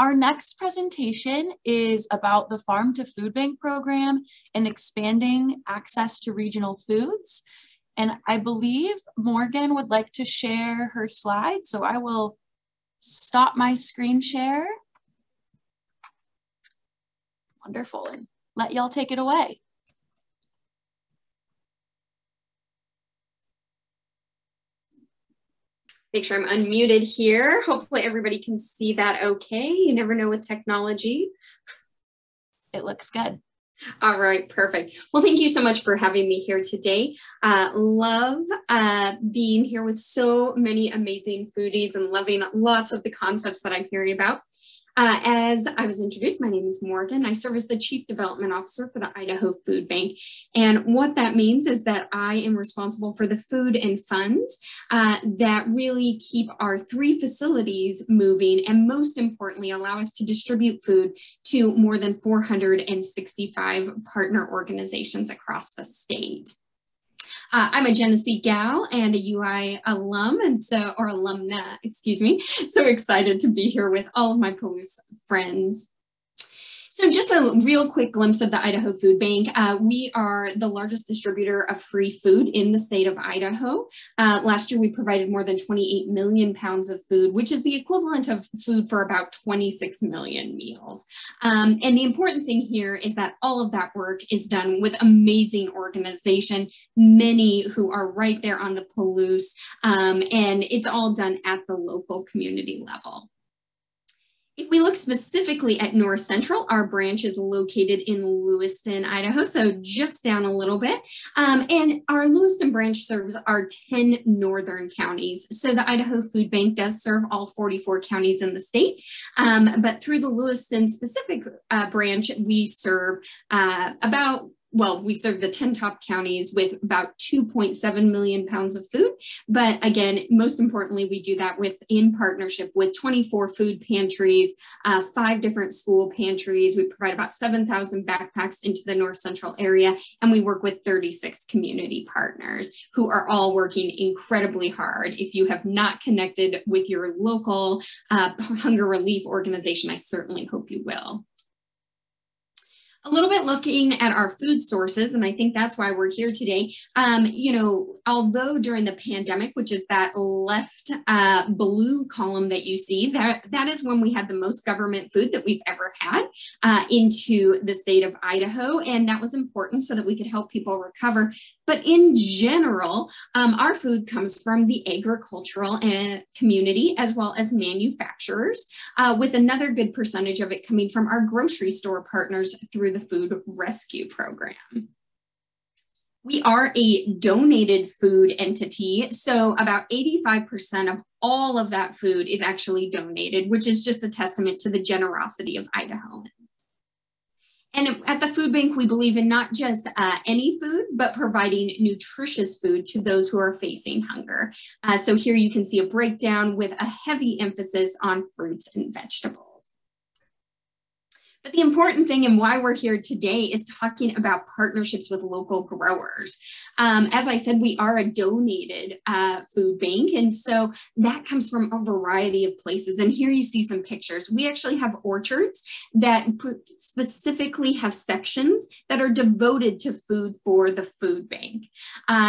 Our next presentation is about the Farm to Food Bank program and expanding access to regional foods. And I believe Morgan would like to share her slides, so I will stop my screen share. Wonderful, and let y'all take it away. Make sure I'm unmuted here. Hopefully everybody can see that okay. You never know with technology. It looks good. All right, perfect. Well, thank you so much for having me here today. Love being here with so many amazing foodies and loving lots of the concepts that I'm hearing about. As I was introduced, my name is Morgan. I serve as the Chief Development Officer for the Idaho Food Bank. And what that means is that I am responsible for the food and funds that really keep our 3 facilities moving, and most importantly, allow us to distribute food to more than 465 partner organizations across the state. I'm a Genesee gal and a UI alum, and so, or alumna, excuse me. So excited to be here with all of my Palouse friends. So just a real quick glimpse of the Idaho Food Bank. We are the largest distributor of free food in the state of Idaho. Last year, we provided more than 28 million pounds of food, which is the equivalent of food for about 26 million meals. And the important thing here is that all of that work is done with amazing organization, many who are right there on the Palouse, and it's all done at the local community level. If we look specifically at North Central, our branch is located in Lewiston, Idaho, so just down a little bit. And our Lewiston branch serves our 10 northern counties. So the Idaho Food Bank does serve all 44 counties in the state. But through the Lewiston specific branch, we serve we serve the 10 top counties with about 2.7 million pounds of food. But again, most importantly, we do that in partnership with 24 food pantries, 5 different school pantries. We provide about 7,000 backpacks into the North Central area, and we work with 36 community partners who are all working incredibly hard. If you have not connected with your local hunger relief organization, I certainly hope you will. A little bit looking at our food sources, and I think that's why we're here today. Although during the pandemic, which is that left blue column that you see, that is when we had the most government food that we've ever had into the state of Idaho, and that was important so that we could help people recover. But in general, our food comes from the agricultural community as well as manufacturers, with another good percentage of it coming from our grocery store partners through the food rescue program. We are a donated food entity, so about 85% of all of that food is actually donated, which is just a testament to the generosity of Idahoans. And at the food bank, we believe in not just any food, but providing nutritious food to those who are facing hunger. So here you can see a breakdown with a heavy emphasis on fruits and vegetables. But the important thing and why we're here today is talking about partnerships with local growers. As I said, we are a donated food bank, and so that comes from a variety of places. And here you see some pictures. We actually have orchards that specifically have sections that are devoted to food for the food bank.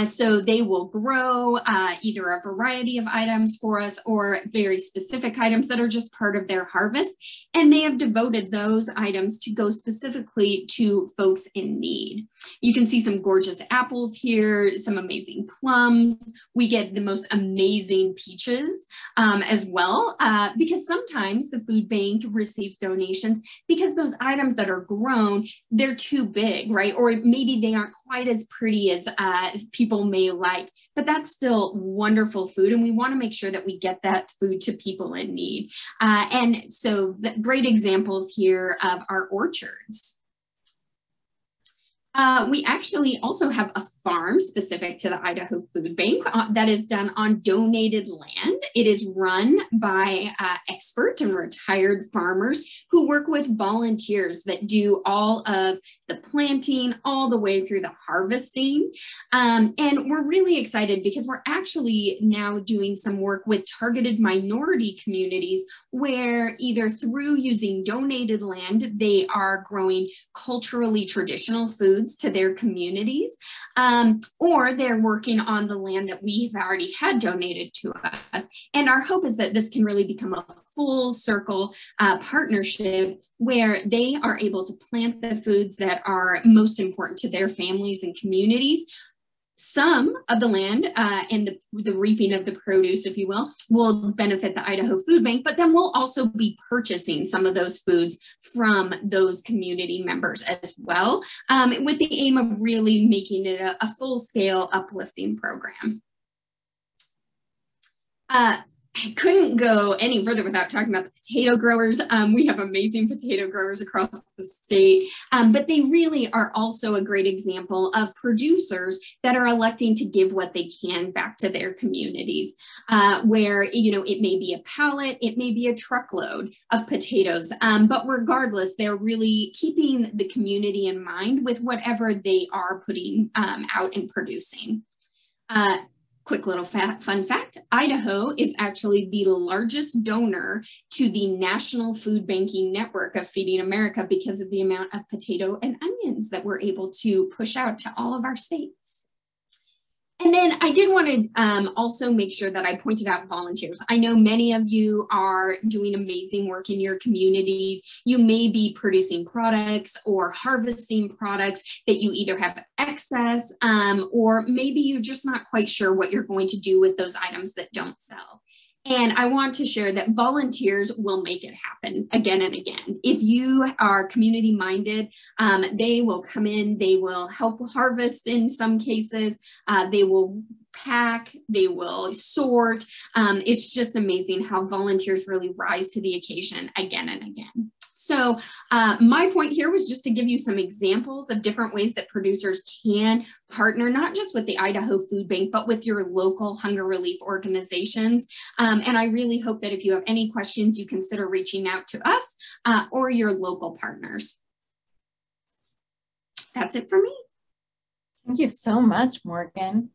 So they will grow either a variety of items for us or very specific items that are just part of their harvest. And they have devoted those items to go specifically to folks in need. You can see some gorgeous apples here, some amazing plums. We get the most amazing peaches as well, because sometimes the food bank receives donations because those items that are grown, they're too big, right? Or maybe they aren't quite as pretty as people may like, but that's still wonderful food. And we want to make sure that we get that food to people in need. And so the great examples here of our orchards. We actually also have a farm specific to the Idaho Food Bank that is done on donated land. It is run by expert and retired farmers who work with volunteers that do all of the planting all the way through the harvesting. And we're really excited because we're actually now doing some work with targeted minority communities where either through using donated land, they are growing culturally traditional foods to their communities, or they're working on the land that we've already had donated to us. And our hope is that this can really become a full circle partnership where they are able to plant the foods that are most important to their families and communities. Some of the land and the reaping of the produce, if you will benefit the Idaho Food Bank, but then we'll also be purchasing some of those foods from those community members as well, with the aim of really making it a full-scale uplifting program. I couldn't go any further without talking about the potato growers. We have amazing potato growers across the state, but they really are also a great example of producers that are electing to give what they can back to their communities, where, you know, it may be a pallet, it may be a truckload of potatoes, but regardless, they're really keeping the community in mind with whatever they are putting out and producing. Quick little fun fact, Idaho is actually the largest donor to the National Food Banking Network of Feeding America because of the amount of potato and onions that we're able to push out to all of our states. And then I did want to also make sure that I pointed out volunteers. I know many of you are doing amazing work in your communities. You may be producing products or harvesting products that you either have excess or maybe you're just not quite sure what you're going to do with those items that don't sell. And I want to share that volunteers will make it happen again and again. If you are community minded, they will come in, they will help harvest in some cases, they will pack, they will sort. It's just amazing how volunteers really rise to the occasion again and again. So my point here was just to give you some examples of different ways that producers can partner, not just with the Idaho Food Bank, but with your local hunger relief organizations. And I really hope that if you have any questions, you consider reaching out to us or your local partners. That's it for me. Thank you so much, Morgan.